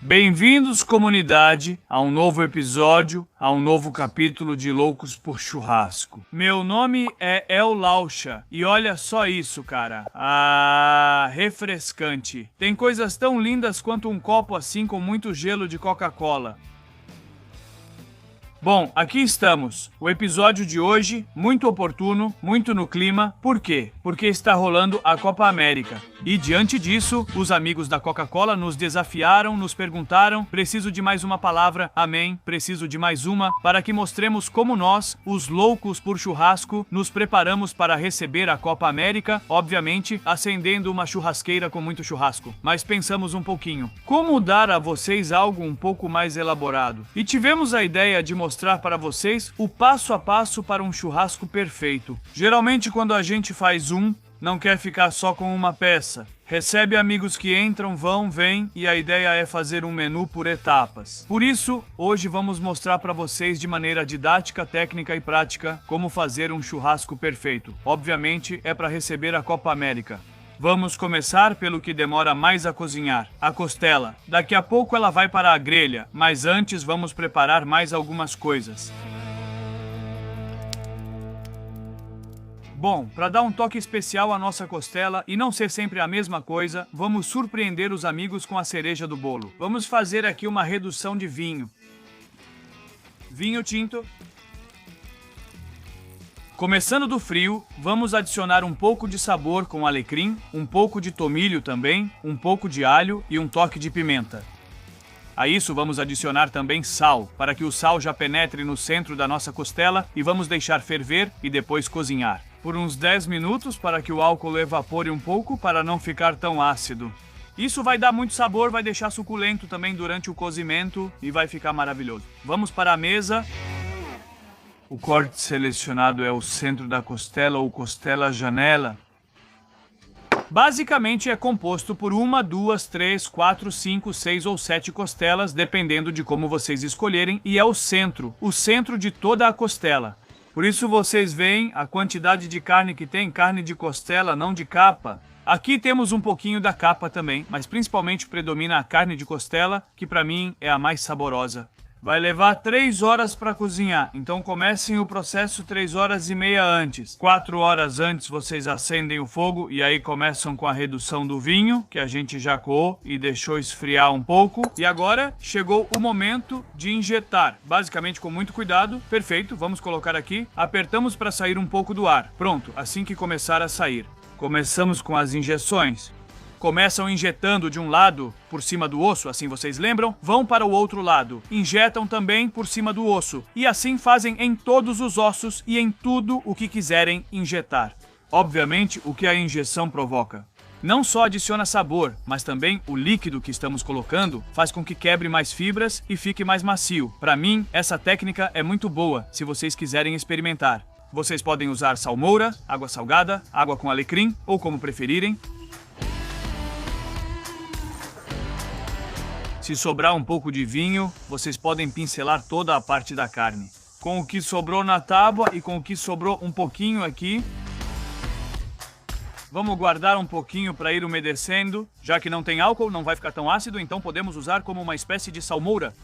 Bem-vindos, comunidade, a um novo episódio, a um novo capítulo de Loucos por Churrasco. Meu nome é El Lauscha e olha só isso, cara. Refrescante. Tem coisas tão lindas quanto um copo assim com muito gelo de Coca-Cola. Bom, aqui estamos. O episódio de hoje, muito oportuno, muito no clima. Por quê? Porque está rolando a Copa América. E diante disso, os amigos da Coca-Cola nos desafiaram, nos perguntaram: preciso de mais uma palavra, amém, preciso de mais uma, para que mostremos como nós, os loucos por churrasco, nos preparamos para receber a Copa América, obviamente, acendendo uma churrasqueira com muito churrasco. Mas pensamos um pouquinho, como dar a vocês algo um pouco mais elaborado? E tivemos a ideia de mostrar para vocês o passo a passo para um churrasco perfeito. Geralmente, quando a gente faz não quer ficar só com uma peça. Recebe amigos que entram, vão, vêm e a ideia é fazer um menu por etapas. Por isso, hoje vamos mostrar para vocês de maneira didática, técnica e prática como fazer um churrasco perfeito. Obviamente, é para receber a Copa América. Vamos começar pelo que demora mais a cozinhar, a costela. Daqui a pouco ela vai para a grelha, mas antes vamos preparar mais algumas coisas. Bom, para dar um toque especial à nossa costela e não ser sempre a mesma coisa, vamos surpreender os amigos com a cereja do bolo. Vamos fazer aqui uma redução de vinho. Vinho tinto. Começando do frio, vamos adicionar um pouco de sabor com alecrim, um pouco de tomilho também, um pouco de alho e um toque de pimenta. A isso vamos adicionar também sal, para que o sal já penetre no centro da nossa costela e vamos deixar ferver e depois cozinhar por uns 10 minutos para que o álcool evapore um pouco para não ficar tão ácido. Isso vai dar muito sabor, vai deixar suculento também durante o cozimento e vai ficar maravilhoso. Vamos para a mesa. O corte selecionado é o centro da costela ou costela-janela. Basicamente é composto por 1, 2, 3, 4, 5, 6 ou 7 costelas, dependendo de como vocês escolherem, e é o centro de toda a costela. Por isso vocês veem a quantidade de carne que tem, carne de costela, não de capa. Aqui temos um pouquinho da capa também, mas principalmente predomina a carne de costela, que para mim é a mais saborosa. Vai levar 3 horas para cozinhar, então comecem o processo 3 horas e meia antes. 4 horas antes vocês acendem o fogo e aí começam com a redução do vinho, que a gente já coou e deixou esfriar um pouco. E agora chegou o momento de injetar, basicamente com muito cuidado. Perfeito, vamos colocar aqui. Apertamos para sair um pouco do ar. Pronto, assim que começar a sair. Começamos com as injeções. Começam injetando de um lado, por cima do osso, assim vocês lembram, vão para o outro lado. Injetam também por cima do osso. E assim fazem em todos os ossos e em tudo o que quiserem injetar. Obviamente, o que a injeção provoca. Não só adiciona sabor, mas também o líquido que estamos colocando faz com que quebre mais fibras e fique mais macio. Para mim, essa técnica é muito boa, se vocês quiserem experimentar. Vocês podem usar salmoura, água salgada, água com alecrim, ou como preferirem. Se sobrar um pouco de vinho, vocês podem pincelar toda a parte da carne. Com o que sobrou na tábua e com o que sobrou um pouquinho aqui, vamos guardar um pouquinho para ir umedecendo. Já que não tem álcool, não vai ficar tão ácido, então podemos usar como uma espécie de salmoura.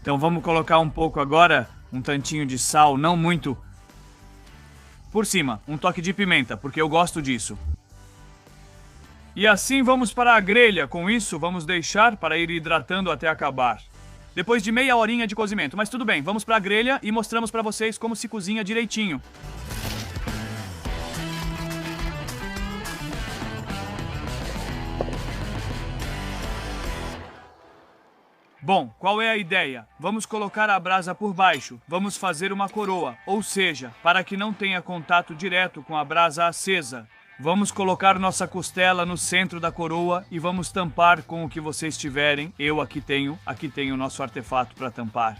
Então vamos colocar um pouco agora, um tantinho de sal, não muito. Por cima, um toque de pimenta, porque eu gosto disso. E assim vamos para a grelha. Com isso, vamos deixar para ir hidratando até acabar. Depois de meia horinha de cozimento. Mas tudo bem, vamos para a grelha e mostramos para vocês como se cozinha direitinho. Bom, qual é a ideia? Vamos colocar a brasa por baixo. Vamos fazer uma coroa, ou seja, para que não tenha contato direto com a brasa acesa. Vamos colocar nossa costela no centro da coroa e vamos tampar com o que vocês tiverem. Eu aqui tenho o nosso artefato para tampar.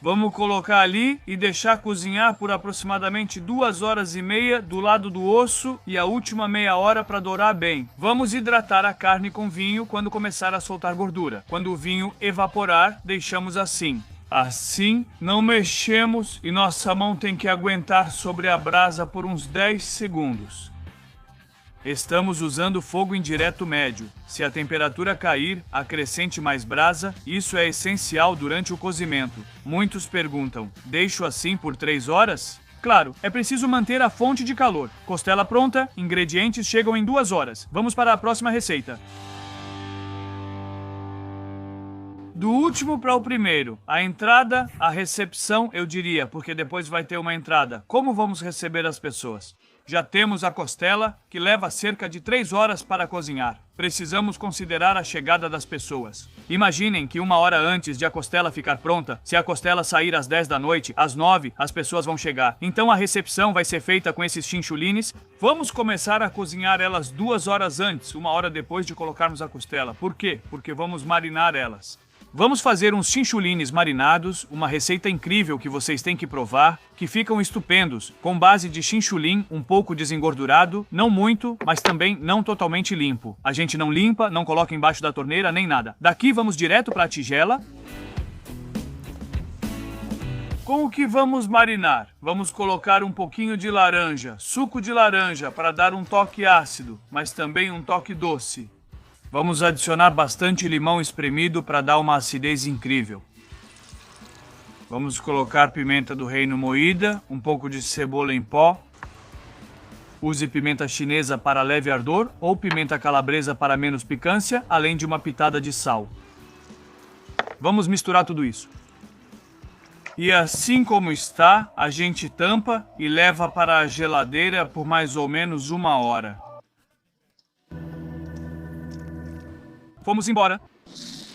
Vamos colocar ali e deixar cozinhar por aproximadamente 2 horas e meia do lado do osso e a última meia hora para dourar bem. Vamos hidratar a carne com vinho quando começar a soltar gordura. Quando o vinho evaporar, deixamos assim. Assim, não mexemos e nossa mão tem que aguentar sobre a brasa por uns 10 segundos. Estamos usando fogo indireto médio. Se a temperatura cair, acrescente mais brasa. Isso é essencial durante o cozimento. Muitos perguntam, deixo assim por 3 horas? Claro, é preciso manter a fonte de calor. Costela pronta, ingredientes chegam em 2 horas. Vamos para a próxima receita. Do último para o primeiro, a entrada, a recepção, eu diria, porque depois vai ter uma entrada. Como vamos receber as pessoas? Já temos a costela, que leva cerca de 3 horas para cozinhar. Precisamos considerar a chegada das pessoas. Imaginem que 1 hora antes de a costela ficar pronta, se a costela sair às 10 da noite, às 9, as pessoas vão chegar. Então a recepção vai ser feita com esses chinchulines. Vamos começar a cozinhar elas 2 horas antes, 1 hora depois de colocarmos a costela. Por quê? Porque vamos marinar elas. Vamos fazer uns chinchulines marinados, uma receita incrível que vocês têm que provar, que ficam estupendos, com base de chinchulin um pouco desengordurado, não muito, mas também não totalmente limpo. A gente não limpa, não coloca embaixo da torneira, nem nada. Daqui vamos direto para a tigela. Com o que vamos marinar? Vamos colocar um pouquinho de laranja, suco de laranja, para dar um toque ácido, mas também um toque doce. Vamos adicionar bastante limão espremido para dar uma acidez incrível. Vamos colocar pimenta do reino moída, um pouco de cebola em pó. Use pimenta chinesa para leve ardor ou pimenta calabresa para menos picância, além de uma pitada de sal. Vamos misturar tudo isso. E assim como está, a gente tampa e leva para a geladeira por mais ou menos 1 hora. Fomos embora.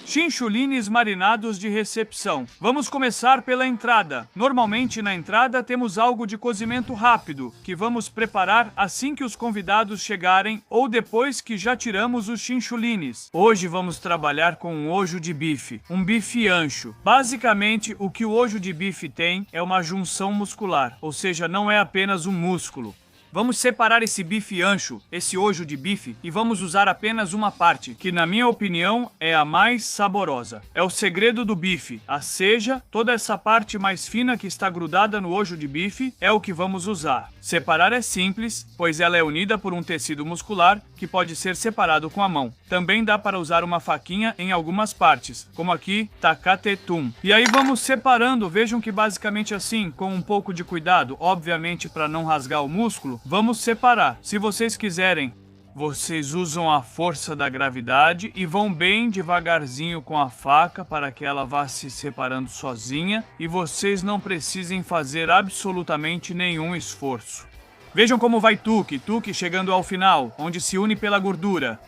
Chinchulines marinados de recepção. Vamos começar pela entrada. Normalmente na entrada temos algo de cozimento rápido, que vamos preparar assim que os convidados chegarem ou depois que já tiramos os chinchulines. Hoje vamos trabalhar com um ojo de bife, um bife ancho. Basicamente, o que o ojo de bife tem é uma junção muscular, ou seja, não é apenas um músculo. Vamos separar esse bife ancho, esse ojo de bife, e vamos usar apenas uma parte, que na minha opinião é a mais saborosa. É o segredo do bife, a seja, toda essa parte mais fina que está grudada no ojo de bife é o que vamos usar. Separar é simples, pois ela é unida por um tecido muscular que pode ser separado com a mão. Também dá para usar uma faquinha em algumas partes, como aqui, tacatetum. E aí vamos separando, vejam que basicamente assim, com um pouco de cuidado, obviamente para não rasgar o músculo, vamos separar. Se vocês quiserem, vocês usam a força da gravidade e vão bem devagarzinho com a faca para que ela vá se separando sozinha e vocês não precisem fazer absolutamente nenhum esforço. Vejam como vai tuque chegando ao final, onde se une pela gordura.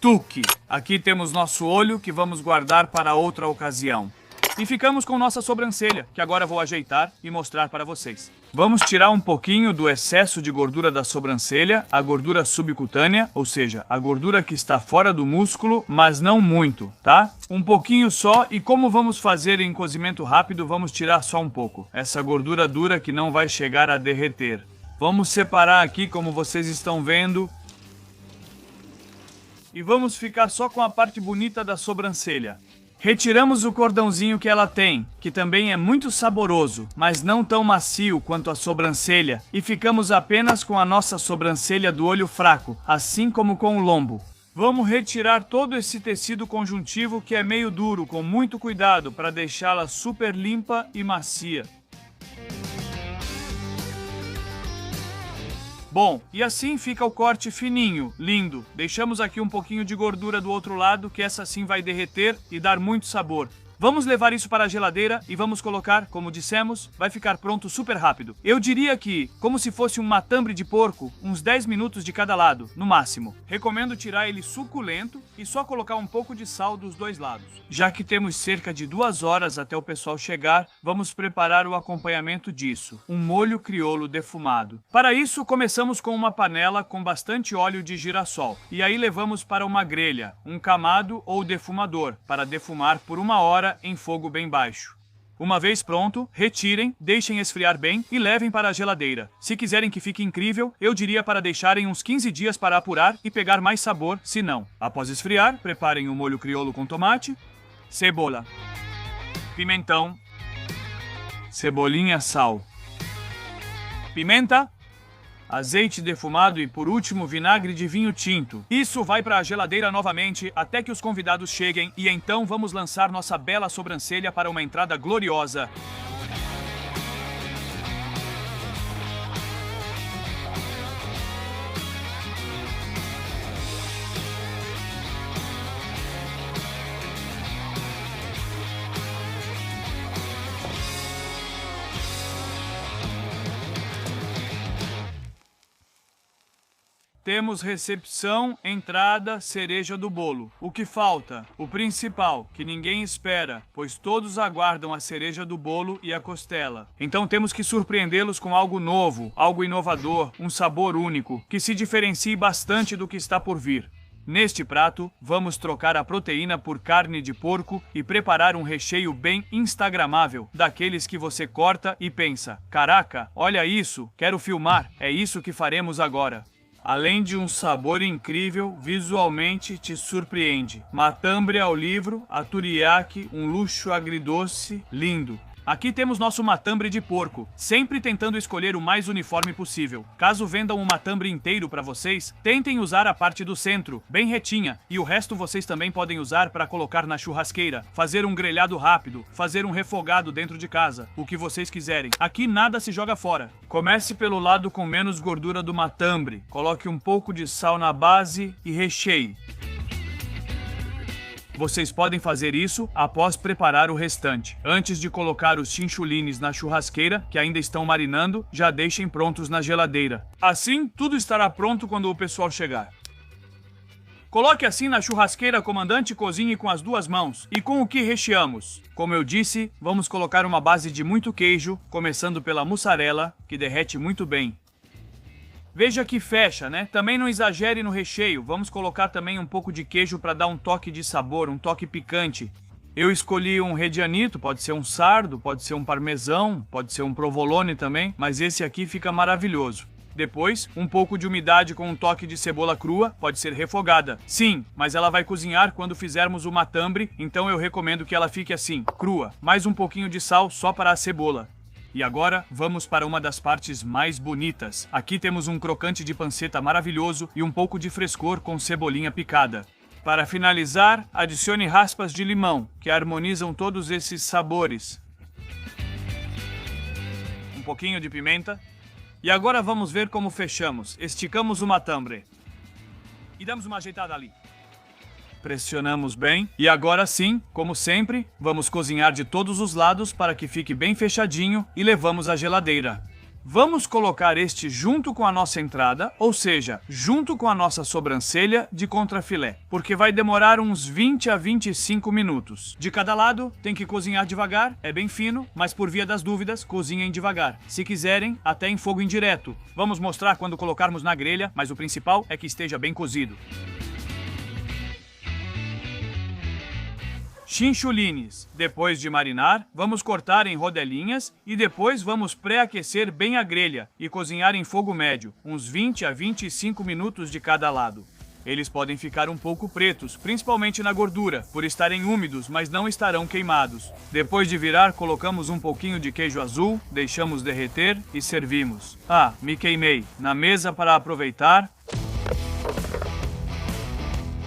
Tuque. Aqui temos nosso olho que vamos guardar para outra ocasião. E ficamos com nossa sobrancelha, que agora vou ajeitar e mostrar para vocês. Vamos tirar um pouquinho do excesso de gordura da sobrancelha, a gordura subcutânea, ou seja, a gordura que está fora do músculo, mas não muito, tá? Um pouquinho só, e como vamos fazer em cozimento rápido, vamos tirar só um pouco. Essa gordura dura que não vai chegar a derreter. Vamos separar aqui, como vocês estão vendo. E vamos ficar só com a parte bonita da sobrancelha. Retiramos o cordãozinho que ela tem, que também é muito saboroso, mas não tão macio quanto a sobrancelha, e ficamos apenas com a nossa sobrancelha do olho fraco, assim como com o lombo. Vamos retirar todo esse tecido conjuntivo que é meio duro, com muito cuidado, para deixá-la super limpa e macia. Bom, e assim fica o corte fininho, lindo. Deixamos aqui um pouquinho de gordura do outro lado, que essa sim vai derreter e dar muito sabor. Vamos levar isso para a geladeira e vamos colocar, como dissemos, vai ficar pronto super rápido. Eu diria que, como se fosse um matambre de porco, uns 10 minutos de cada lado, no máximo. Recomendo tirar ele suculento e só colocar um pouco de sal dos dois lados. Já que temos cerca de 2 horas até o pessoal chegar, vamos preparar o acompanhamento disso, um molho crioulo defumado. Para isso, começamos com uma panela com bastante óleo de girassol. E aí levamos para uma grelha, um camado ou defumador, para defumar por 1 hora em fogo bem baixo. Uma vez pronto, retirem, deixem esfriar bem e levem para a geladeira. Se quiserem que fique incrível, eu diria para deixarem uns 15 dias para apurar e pegar mais sabor, se não. Após esfriar, preparem o molho crioulo com tomate, cebola, pimentão, cebolinha, sal, pimenta, azeite defumado e, por último, vinagre de vinho tinto. Isso vai para a geladeira novamente até que os convidados cheguem e então vamos lançar nossa bela sobrancelha para uma entrada gloriosa. Temos recepção, entrada, cereja do bolo. O que falta? O principal, que ninguém espera, pois todos aguardam a cereja do bolo e a costela. Então temos que surpreendê-los com algo novo, algo inovador, um sabor único, que se diferencie bastante do que está por vir. Neste prato, vamos trocar a proteína por carne de porco e preparar um recheio bem instagramável, daqueles que você corta e pensa: caraca, olha isso, quero filmar, é isso que faremos agora. Além de um sabor incrível, visualmente te surpreende. Matambre ao livro, a teriyaki, um luxo agridoce, lindo. Aqui temos nosso matambre de porco, sempre tentando escolher o mais uniforme possível. Caso vendam um matambre inteiro para vocês, tentem usar a parte do centro, bem retinha, e o resto vocês também podem usar para colocar na churrasqueira, fazer um grelhado rápido, fazer um refogado dentro de casa, o que vocês quiserem. Aqui nada se joga fora. Comece pelo lado com menos gordura do matambre, coloque um pouco de sal na base e recheie. Vocês podem fazer isso após preparar o restante. Antes de colocar os chinchulines na churrasqueira, que ainda estão marinando, já deixem prontos na geladeira. Assim, tudo estará pronto quando o pessoal chegar. Coloque assim na churrasqueira, comandante, e cozinhe com as duas mãos. E com o que recheamos? Como eu disse, vamos colocar uma base de muito queijo, começando pela mussarela, que derrete muito bem. Veja que fecha, né? Também não exagere no recheio. Vamos colocar também um pouco de queijo para dar um toque de sabor, um toque picante. Eu escolhi um reggianito, pode ser um sardo, pode ser um parmesão, pode ser um provolone também, mas esse aqui fica maravilhoso. Depois, um pouco de umidade com um toque de cebola crua, pode ser refogada. Sim, mas ela vai cozinhar quando fizermos o matambre, então eu recomendo que ela fique assim, crua. Mais um pouquinho de sal só para a cebola. E agora, vamos para uma das partes mais bonitas. Aqui temos um crocante de panceta maravilhoso e um pouco de frescor com cebolinha picada. Para finalizar, adicione raspas de limão, que harmonizam todos esses sabores. Um pouquinho de pimenta. E agora vamos ver como fechamos. Esticamos o matambre. E damos uma ajeitada ali. Pressionamos bem. E agora sim, como sempre, vamos cozinhar de todos os lados para que fique bem fechadinho e levamos à geladeira. Vamos colocar este junto com a nossa entrada, ou seja, junto com a nossa sobrancelha de contrafilé, porque vai demorar uns 20 a 25 minutos. De cada lado, tem que cozinhar devagar, é bem fino, mas por via das dúvidas, cozinhem devagar. Se quiserem, até em fogo indireto. Vamos mostrar quando colocarmos na grelha, mas o principal é que esteja bem cozido. Chinchulines. Depois de marinar, vamos cortar em rodelinhas e depois vamos pré-aquecer bem a grelha e cozinhar em fogo médio, uns 20 a 25 minutos de cada lado. Eles podem ficar um pouco pretos, principalmente na gordura, por estarem úmidos, mas não estarão queimados. Depois de virar, colocamos um pouquinho de queijo azul, deixamos derreter e servimos. Ah, me queimei. Na mesa para aproveitar.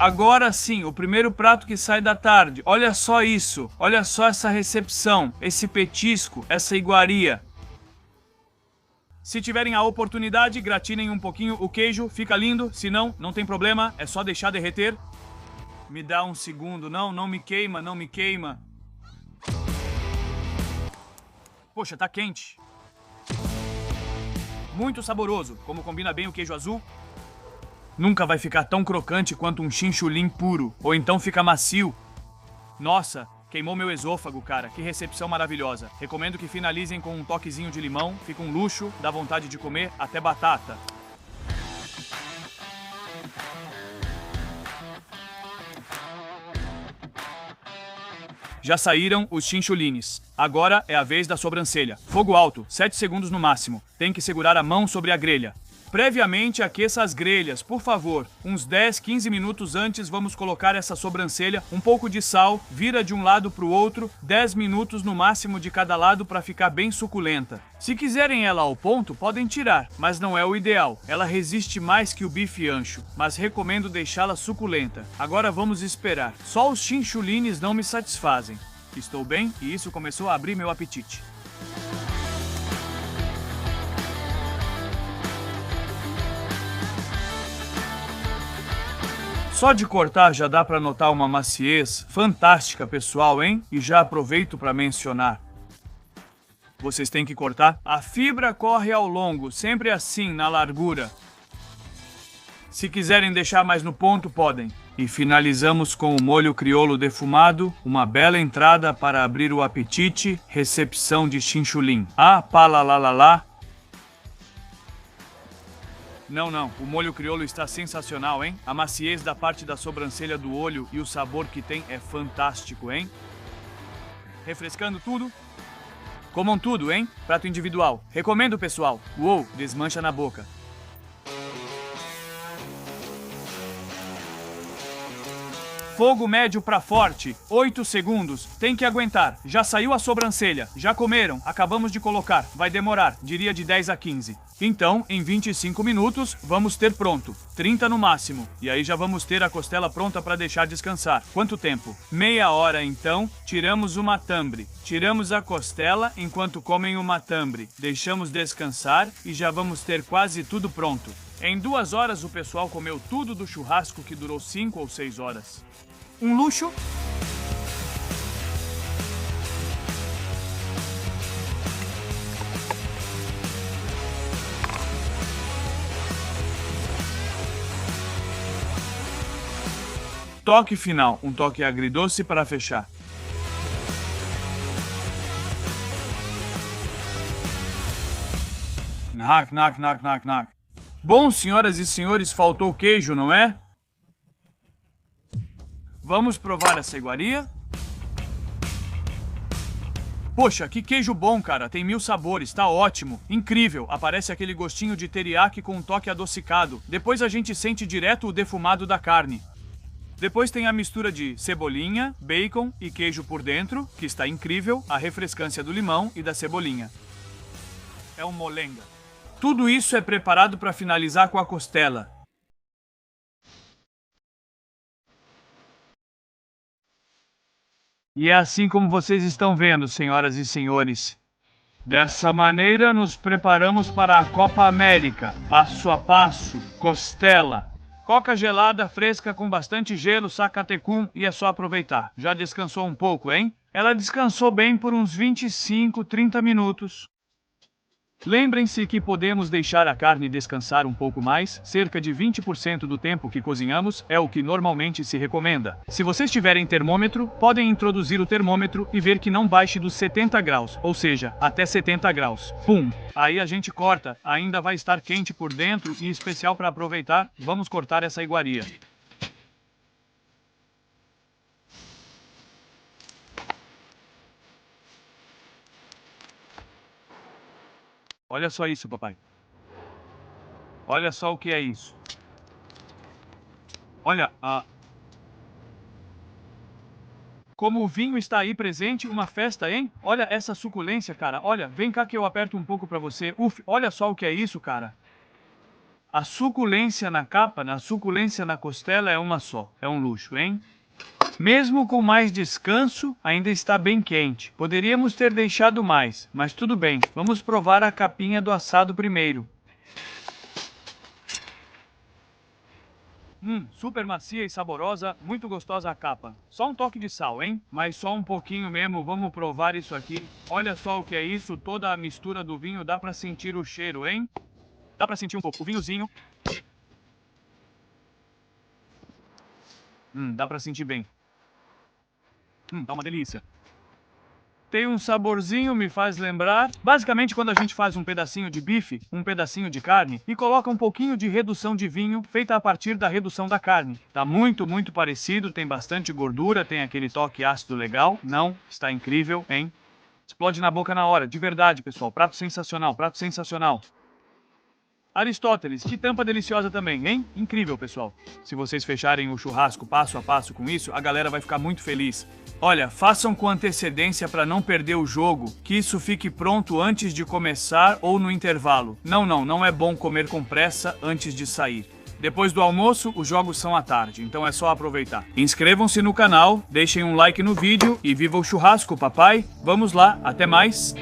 Agora sim, o primeiro prato que sai da tarde. Olha só isso, olha só essa recepção, esse petisco, essa iguaria. Se tiverem a oportunidade, gratinem um pouquinho o queijo, fica lindo. Se não, não tem problema, é só deixar derreter. Me dá um segundo, não me queima, não me queima. Poxa, tá quente. Muito saboroso, como combina bem o queijo azul. Nunca vai ficar tão crocante quanto um chinchulin puro, ou então fica macio. Nossa, queimou meu esôfago, cara, que recepção maravilhosa. Recomendo que finalizem com um toquezinho de limão, fica um luxo, dá vontade de comer até batata. Já saíram os chinchulines. Agora é a vez da sobrancelha. Fogo alto, 7 segundos no máximo. Tem que segurar a mão sobre a grelha. Previamente, aqueça as grelhas, por favor. Uns 10, 15 minutos antes, vamos colocar essa sobrancelha, um pouco de sal, vira de um lado para o outro, 10 minutos no máximo de cada lado para ficar bem suculenta. Se quiserem ela ao ponto, podem tirar, mas não é o ideal. Ela resiste mais que o bife ancho, mas recomendo deixá-la suculenta. Agora vamos esperar. Só os chinchulines não me satisfazem. Estou bem e isso começou a abrir meu apetite. Só de cortar já dá para notar uma maciez fantástica, pessoal, hein? E já aproveito para mencionar. Vocês têm que cortar. A fibra corre ao longo, sempre assim, na largura. Se quiserem deixar mais no ponto, podem. E finalizamos com o molho crioulo defumado, uma bela entrada para abrir o apetite, recepção de chinchulim. Ah, palalalala. Não, o molho crioulo está sensacional, hein? A maciez da parte da sobrancelha do olho e o sabor que tem é fantástico, hein? Refrescando tudo. Comam tudo, hein? Prato individual. Recomendo, pessoal. Uou, desmancha na boca. Fogo médio para forte, 8 segundos, tem que aguentar. Já saiu a sobrancelha, já comeram, acabamos de colocar, vai demorar, diria de 10 a 15. Então, em 25 minutos, vamos ter pronto, 30 no máximo. E aí já vamos ter a costela pronta para deixar descansar. Quanto tempo? Meia hora então, tiramos o matambre. Tiramos a costela enquanto comem o matambre. Deixamos descansar e já vamos ter quase tudo pronto. Em 2 horas o pessoal comeu tudo do churrasco que durou 5 ou 6 horas. Um luxo? Toque final, um toque agridoce para fechar. Knock, knock, knock, knock, knock. Bom, senhoras e senhores, faltou queijo, não é? Vamos provar essa iguaria? Poxa, que queijo bom, cara. Tem 1000 sabores, tá ótimo. Incrível. Aparece aquele gostinho de teriyaki com um toque adocicado. Depois a gente sente direto o defumado da carne. Depois tem a mistura de cebolinha, bacon e queijo por dentro, que está incrível, a refrescância do limão e da cebolinha. É um molenga. Tudo isso é preparado para finalizar com a costela. E é assim como vocês estão vendo, senhoras e senhores. Dessa maneira, nos preparamos para a Copa América. Passo a passo, costela. Coca gelada, fresca, com bastante gelo, sacatecum e é só aproveitar. Já descansou um pouco, hein? Ela descansou bem por uns 25, 30 minutos. Lembrem-se que podemos deixar a carne descansar um pouco mais, cerca de 20% do tempo que cozinhamos é o que normalmente se recomenda. Se vocês tiverem termômetro, podem introduzir o termômetro e ver que não baixe dos 70 graus, ou seja, até 70 graus. Pum! Aí a gente corta, ainda vai estar quente por dentro e especial para aproveitar, vamos cortar essa iguaria. Olha só isso, papai. Olha só o que é isso. Olha, como o vinho está aí presente, uma festa, hein? Olha essa suculência, cara. Olha, vem cá que eu aperto um pouco pra você. Uf, olha só o que é isso, cara. A suculência na capa, na suculência na costela é uma só. É um luxo, hein? Mesmo com mais descanso, ainda está bem quente. Poderíamos ter deixado mais, mas tudo bem. Vamos provar a capinha do assado primeiro. Super macia e saborosa, muito gostosa a capa. Só um toque de sal, hein? Mas só um pouquinho mesmo, vamos provar isso aqui. Olha só o que é isso, toda a mistura do vinho, dá pra sentir o cheiro, hein? Dá pra sentir um pouco o vinhozinho. Dá pra sentir bem. Tá uma delícia. Tem um saborzinho, me faz lembrar. Basicamente, quando a gente faz um pedacinho de bife, um pedacinho de carne, e coloca um pouquinho de redução de vinho, feita a partir da redução da carne. Tá muito, muito parecido, tem bastante gordura, tem aquele toque ácido legal. Não, está incrível, hein? Explode na boca na hora, de verdade, pessoal. Prato sensacional, prato sensacional. Aristóteles, que tampa deliciosa também, hein? Incrível, pessoal. Se vocês fecharem o churrasco passo a passo com isso, a galera vai ficar muito feliz. Olha, façam com antecedência para não perder o jogo, que isso fique pronto antes de começar ou no intervalo. Não é bom comer com pressa antes de sair. Depois do almoço, os jogos são à tarde, então é só aproveitar. Inscrevam-se no canal, deixem um like no vídeo e viva o churrasco, papai! Vamos lá, até mais!